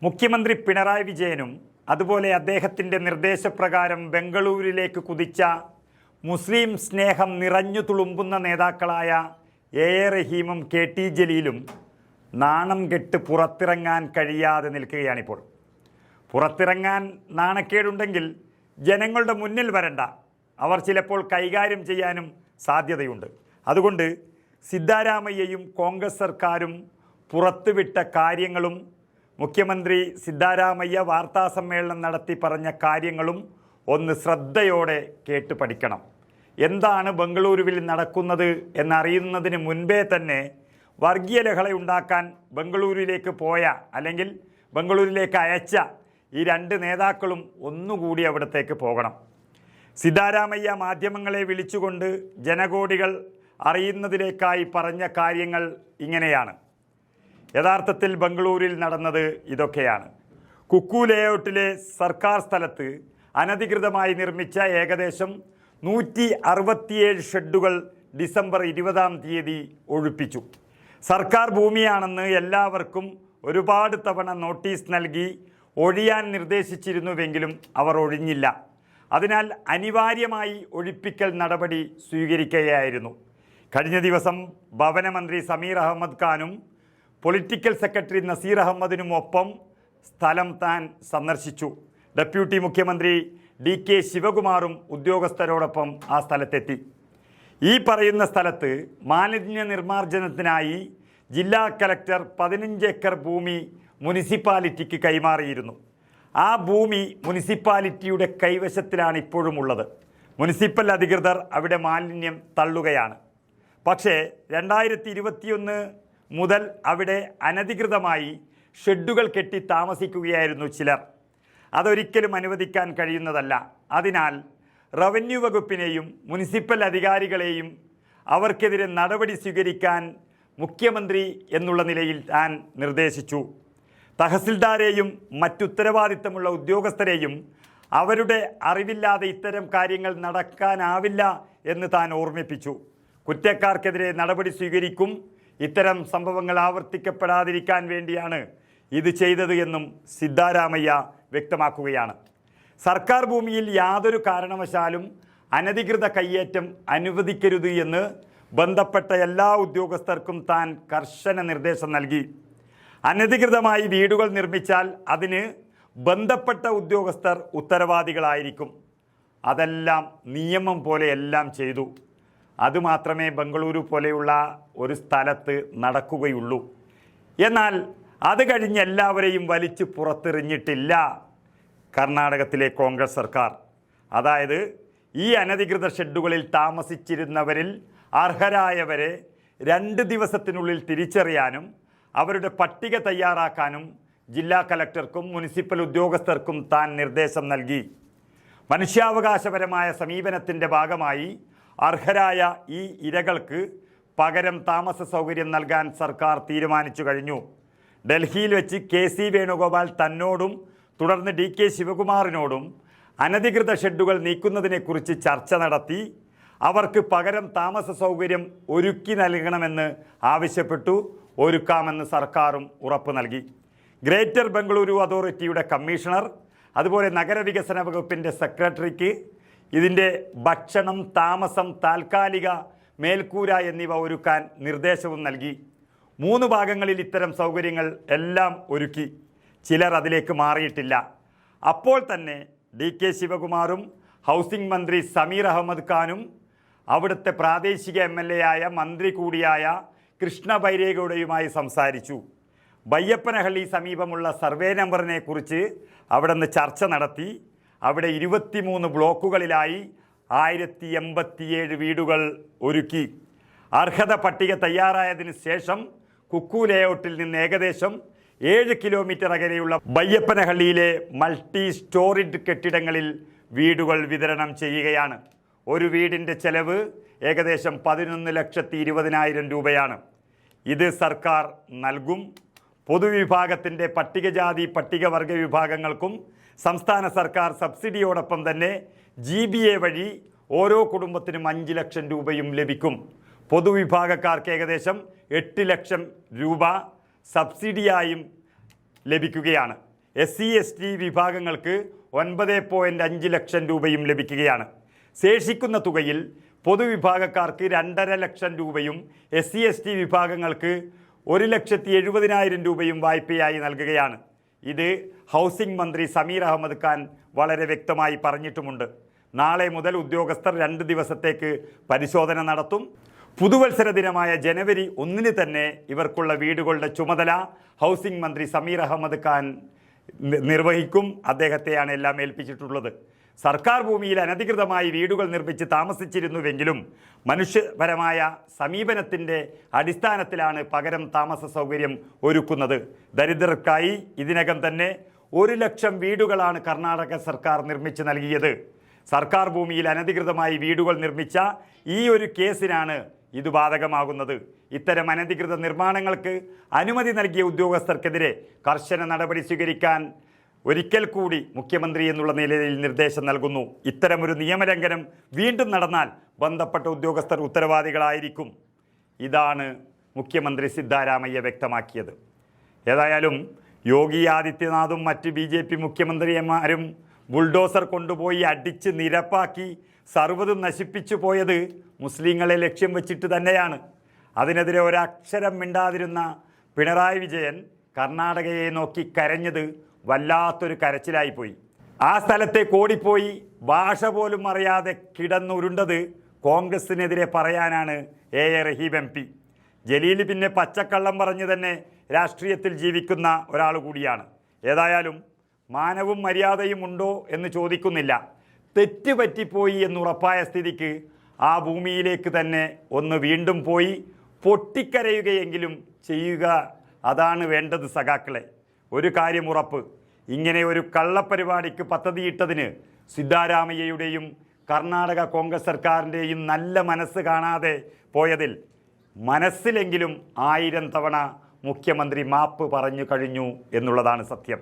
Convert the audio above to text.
മുഖ്യമന്ത്രി പിണറായി വിജയനും അതുപോലെ അദ്ദേഹത്തിൻ്റെ നിർദ്ദേശപ്രകാരം ബംഗളൂരുവിലേക്ക് കുതിച്ച മുസ്ലിം സ്നേഹം നിറഞ്ഞു തുളുമ്പുന്ന നേതാക്കളായ എ റഹീമും കെ ടി ജലീലും നാണം കെട്ട് പുറത്തിറങ്ങാൻ കഴിയാതെ നിൽക്കുകയാണിപ്പോൾ. പുറത്തിറങ്ങാൻ നാണക്കേടുണ്ടെങ്കിൽ ജനങ്ങളുടെ മുന്നിൽ വരണ്ട, അവർ ചിലപ്പോൾ കൈകാര്യം ചെയ്യാനും സാധ്യതയുണ്ട്. അതുകൊണ്ട് സിദ്ധാരാമയ്യയും കോൺഗ്രസ് സർക്കാരും പുറത്തുവിട്ട കാര്യങ്ങളും മുഖ്യമന്ത്രി സിദ്ധാരാമയ്യ വാർത്താസമ്മേളനം നടത്തി പറഞ്ഞ കാര്യങ്ങളും ഒന്ന് ശ്രദ്ധയോടെ കേട്ട് പഠിക്കണം. എന്താണ് ബംഗളൂരുവിൽ നടക്കുന്നത് എന്നറിയുന്നതിന് മുൻപേ തന്നെ വർഗീയ ലഹളയുണ്ടാക്കാൻ ബംഗളൂരുവിലേക്ക് പോയ അല്ലെങ്കിൽ ബംഗളൂരുവിലേക്ക് അയച്ച ഈ രണ്ട് നേതാക്കളും ഒന്നുകൂടി അവിടത്തേക്ക് പോകണം. സിദ്ധാരാമയ്യ മാധ്യമങ്ങളെ വിളിച്ചുകൊണ്ട് ജനകോടികൾ അറിയുന്നതിലേക്കായി പറഞ്ഞ കാര്യങ്ങൾ ഇങ്ങനെയാണ്. യഥാർത്ഥത്തിൽ ബംഗളൂരിൽ നടന്നത് ഇതൊക്കെയാണ്. കുക്കു ലേഔട്ടിലെ സർക്കാർ സ്ഥലത്ത് അനധികൃതമായി നിർമ്മിച്ച ഏകദേശം 167 ഷെഡുകൾ ഡിസംബർ 20 ഒഴിപ്പിച്ചു. സർക്കാർ ഭൂമിയാണെന്ന് എല്ലാവർക്കും ഒരുപാട് തവണ നോട്ടീസ് നൽകി ഒഴിയാൻ നിർദ്ദേശിച്ചിരുന്നുവെങ്കിലും അവർ ഒഴിഞ്ഞില്ല. അതിനാൽ അനിവാര്യമായി ഒഴിപ്പിക്കൽ നടപടി സ്വീകരിക്കുകയായിരുന്നു. കഴിഞ്ഞ ദിവസം ഭവനമന്ത്രി സമീർ അഹമ്മദ് ഖാനും പൊളിറ്റിക്കൽ സെക്രട്ടറി നസീർ അഹമ്മദിനുമൊപ്പം സ്ഥലം താൻ സന്ദർശിച്ചു. ഡെപ്യൂട്ടി മുഖ്യമന്ത്രി DK ശിവകുമാറും ഉദ്യോഗസ്ഥരോടൊപ്പം ആ സ്ഥലത്തെത്തി. ഈ പറയുന്ന സ്ഥലത്ത് മാലിന്യ നിർമ്മാർജ്ജനത്തിനായി ജില്ലാ കലക്ടർ 15 ഏക്കർ ഭൂമി മുനിസിപ്പാലിറ്റിക്ക് കൈമാറിയിരുന്നു. ആ ഭൂമി മുനിസിപ്പാലിറ്റിയുടെ കൈവശത്തിലാണ് ഇപ്പോഴും ഉള്ളത്. മുനിസിപ്പൽ അധികൃതർ അവിടെ മാലിന്യം തള്ളുകയാണ്. പക്ഷേ 2021 മുതൽ അവിടെ അനധികൃതമായി ഷെഡുകൾ കെട്ടി താമസിക്കുകയായിരുന്നു ചിലർ. അതൊരിക്കലും അനുവദിക്കാൻ കഴിയുന്നതല്ല. അതിനാൽ റവന്യൂ വകുപ്പിനെയും മുനിസിപ്പൽ അധികാരികളെയും അവർക്കെതിരെ നടപടി സ്വീകരിക്കാൻ മുഖ്യമന്ത്രി എന്നുള്ള നിലയിൽ താൻ നിർദ്ദേശിച്ചു. തഹസിൽദാരെയും മറ്റുത്തരവാദിത്തമുള്ള ഉദ്യോഗസ്ഥരെയും അവരുടെ അറിവില്ലാതെ ഇത്തരം കാര്യങ്ങൾ നടക്കാനാവില്ല എന്ന് താൻ ഓർമ്മിപ്പിച്ചു. കുറ്റക്കാർക്കെതിരെ നടപടി സ്വീകരിക്കും. ഇത്തരം സംഭവങ്ങൾ ആവർത്തിക്കപ്പെടാതിരിക്കാൻ വേണ്ടിയാണ് ഇത് ചെയ്തത് എന്നും സിദ്ധാരാമയ്യ വ്യക്തമാക്കുകയാണ്. സർക്കാർ ഭൂമിയിൽ യാതൊരു കാരണവശാലും അനധികൃത കയ്യേറ്റം അനുവദിക്കരുത് എന്ന് ബന്ധപ്പെട്ട എല്ലാ ഉദ്യോഗസ്ഥർക്കും താൻ കർശന നിർദ്ദേശം നൽകി. അനധികൃതമായി വീടുകൾ നിർമ്മിച്ചാൽ അതിന് ബന്ധപ്പെട്ട ഉദ്യോഗസ്ഥർ ഉത്തരവാദികളായിരിക്കും. അതെല്ലാം നിയമം പോലെ എല്ലാം ചെയ്തു. അതുമാത്രമേ ബംഗളൂരു പോലെയുള്ള ഒരു സ്ഥലത്ത് നടക്കുകയുള്ളൂ. എന്നാൽ അത് കഴിഞ്ഞ് എല്ലാവരെയും വലിച്ചു പുറത്തെറിഞ്ഞിട്ടില്ല കർണാടകത്തിലെ കോൺഗ്രസ് സർക്കാർ. അതായത് ഈ അനധികൃത ഷെഡുകളിൽ താമസിച്ചിരുന്നവരിൽ അർഹരായവരെ 2 ദിവസത്തിനുള്ളിൽ തിരിച്ചറിയാനും അവരുടെ പട്ടിക തയ്യാറാക്കാനും ജില്ലാ കലക്ടർക്കും മുനിസിപ്പൽ ഉദ്യോഗസ്ഥർക്കും താൻ നിർദ്ദേശം നൽകി. മനുഷ്യാവകാശപരമായ സമീപനത്തിൻ്റെ ഭാഗമായി അർഹരായ ഈ ഇരകൾക്ക് പകരം താമസ സൗകര്യം നൽകാൻ സർക്കാർ തീരുമാനിച്ചു കഴിഞ്ഞു. ഡൽഹിയിൽ വെച്ച് KC വേണുഗോപാൽ തന്നോടും തുടർന്ന് DK ശിവകുമാറിനോടും അനധികൃത ഷെഡുകൾ നീക്കുന്നതിനെക്കുറിച്ച് ചർച്ച നടത്തി അവർക്ക് പകരം താമസ സൗകര്യം ഒരുക്കി നൽകണമെന്ന് ആവശ്യപ്പെട്ടു. ഒരുക്കാമെന്ന് സർക്കാരും ഉറപ്പ് നൽകി. ഗ്രേറ്റർ ബംഗളൂരു അതോറിറ്റിയുടെ കമ്മീഷണർ അതുപോലെ നഗരവികസന വകുപ്പിൻ്റെ സെക്രട്ടറിക്ക് ഇതിൻ്റെ ഭക്ഷണം, താമസം, താൽക്കാലിക മേൽക്കൂര എന്നിവ ഒരുക്കാൻ നിർദ്ദേശവും നൽകി. 3 ഭാഗങ്ങളിൽ ഇത്തരം സൗകര്യങ്ങൾ എല്ലാം ഒരുക്കി. ചിലർ അതിലേക്ക് മാറിയിട്ടില്ല. അപ്പോൾ തന്നെ DK ശിവകുമാറും ഹൗസിംഗ് മന്ത്രി സമീർ അഹമ്മദ് ഖാനും അവിടുത്തെ പ്രാദേശിക MLA ആയ മന്ത്രി കൂടിയായ കൃഷ്ണ ബൈരേഗൌഡയുമായി സംസാരിച്ചു. ബയ്യപ്പനഹള്ളി സമീപമുള്ള സർവേ നമ്പറിനെ കുറിച്ച് അവിടെ നിന്ന് ചർച്ച നടത്തി. അവിടെ 23 ബ്ലോക്കുകളിലായി 1087 വീടുകൾ ഒരുക്കി. അർഹത പട്ടിക തയ്യാറായതിനു ശേഷം കുക്കു ലേഔട്ടിൽ നിന്ന് ഏകദേശം 7 കിലോമീറ്റർ അകലെയുള്ള ബയ്യപ്പനഹള്ളിയിലെ മൾട്ടി സ്റ്റോറിഡ് കെട്ടിടങ്ങളിൽ വീടുകൾ വിതരണം ചെയ്യുകയാണ്. ഒരു വീടിൻ്റെ ചെലവ് ഏകദേശം 11,20,000 രൂപയാണ്. ഇത് സർക്കാർ നൽകും. പൊതുവിഭാഗത്തിൻ്റെ പട്ടികജാതി പട്ടികവർഗ വിഭാഗങ്ങൾക്കും സംസ്ഥാന സർക്കാർ സബ്സിഡിയോടൊപ്പം തന്നെ GBA വഴി ഓരോ കുടുംബത്തിനും 5 ലക്ഷം രൂപയും ലഭിക്കും. പൊതുവിഭാഗക്കാർക്ക് ഏകദേശം 8 ലക്ഷം രൂപ സബ്സിഡിയായും ലഭിക്കുകയാണ്. SC/ST വിഭാഗങ്ങൾക്ക് 9.5 ലക്ഷം രൂപയും ലഭിക്കുകയാണ്. ശേഷിക്കുന്ന തുകയിൽ പൊതുവിഭാഗക്കാർക്ക് 2.5 ലക്ഷം രൂപയും SC/ST വിഭാഗങ്ങൾക്ക് 1,70,000 രൂപയും വായ്പയായി നൽകുകയാണ്. ഇത് ഹൗസിംഗ് മന്ത്രി സമീർ അഹമ്മദ് ഖാൻ വളരെ വ്യക്തമായി പറഞ്ഞിട്ടുമുണ്ട്. നാളെ മുതൽ ഉദ്യോഗസ്ഥർ 2 ദിവസത്തേക്ക് പരിശോധന നടത്തും. പുതുവത്സര ദിനമായ ജനുവരി 1 തന്നെ ഇവർക്കുള്ള വീടുകളുടെ ചുമതല ഹൗസിംഗ് മന്ത്രി സമീർ അഹമ്മദ് ഖാൻ നിർവഹിക്കും. അദ്ദേഹത്തെയാണ് എല്ലാം ഏൽപ്പിച്ചിട്ടുള്ളത്. സർക്കാർ ഭൂമിയിൽ അനധികൃതമായി വീടുകൾ നിർമ്മിച്ച് താമസിച്ചിരുന്നുവെങ്കിലും മനുഷ്യപരമായ സമീപനത്തിൻ്റെ അടിസ്ഥാനത്തിലാണ് പകരം താമസ സൗകര്യം ഒരുക്കുന്നത്. ദരിദ്രർക്കായി ഇതിനകം തന്നെ 1 ലക്ഷം വീടുകളാണ് കർണാടക സർക്കാർ നിർമ്മിച്ച് നൽകിയത്. സർക്കാർ ഭൂമിയിൽ അനധികൃതമായി വീടുകൾ നിർമ്മിച്ച ഈ ഒരു കേസിനാണ് ഇത് ബാധകമാകുന്നത്. ഇത്തരം അനധികൃത നിർമ്മാണങ്ങൾക്ക് അനുമതി നൽകിയ ഉദ്യോഗസ്ഥർക്കെതിരെ കർശന നടപടി സ്വീകരിക്കാൻ ഒരിക്കൽ കൂടി മുഖ്യമന്ത്രി എന്നുള്ള നിലയിൽ നിർദ്ദേശം നൽകുന്നു. ഇത്തരമൊരു നിയമലംഘനം വീണ്ടും നടന്നാൽ ബന്ധപ്പെട്ട ഉദ്യോഗസ്ഥർ ഉത്തരവാദികളായിരിക്കും. ഇതാണ് മുഖ്യമന്ത്രി സിദ്ധാരാമയ്യ വ്യക്തമാക്കിയത്. ഏതായാലും യോഗി ആദിത്യനാഥും മറ്റ് BJP മുഖ്യമന്ത്രിമാരും ബുൾഡോസർ കൊണ്ടുപോയി അടിച്ച് നിരപ്പാക്കി സർവ്വതും നശിപ്പിച്ചു പോയത് മുസ്ലിങ്ങളെ ലക്ഷ്യം വെച്ചിട്ട് തന്നെയാണ്. അതിനെതിരെ ഒരക്ഷരം മിണ്ടാതിരുന്ന പിണറായി വിജയൻ കർണാടകയെ നോക്കി കരഞ്ഞത് വല്ലാത്തൊരു കരച്ചിലായിപ്പോയി. ആ സ്ഥലത്തേക്ക് ഓടിപ്പോയി ഭാഷ പോലും അറിയാതെ കിടന്നുരുണ്ടത് കോൺഗ്രസിനെതിരെ പറയാനാണ് A റഹീം MP. ജലീൽ പിന്നെ പച്ചക്കള്ളം പറഞ്ഞ് തന്നെ രാഷ്ട്രീയത്തിൽ ജീവിക്കുന്ന ഒരാൾ കൂടിയാണ്. ഏതായാലും മാനവും മര്യാദയും ഉണ്ടോ എന്ന് ചോദിക്കുന്നില്ല. തെറ്റ് പറ്റിപ്പോയി എന്നുറപ്പായ സ്ഥിതിക്ക് ആ ഭൂമിയിലേക്ക് തന്നെ ഒന്ന് വീണ്ടും പോയി പൊട്ടിക്കരയുകയെങ്കിലും ചെയ്യുക. അതാണ് വേണ്ടത് സഖാക്കളെ. ഒരു കാര്യം ഉറപ്പ്, ഇങ്ങനെ ഒരു കള്ളപ്പരിപാടിക്ക് പദ്ധതിയിട്ടതിന് സിദ്ധാരാമയ്യയുടെയും കർണാടക കോൺഗ്രസ് സർക്കാരിൻ്റെയും നല്ല മനസ്സ് കാണാതെ പോയതിൽ മനസ്സിലെങ്കിലും 1000 തവണ മുഖ്യമന്ത്രി മാപ്പ് പറഞ്ഞു കഴിഞ്ഞു എന്നുള്ളതാണ് സത്യം.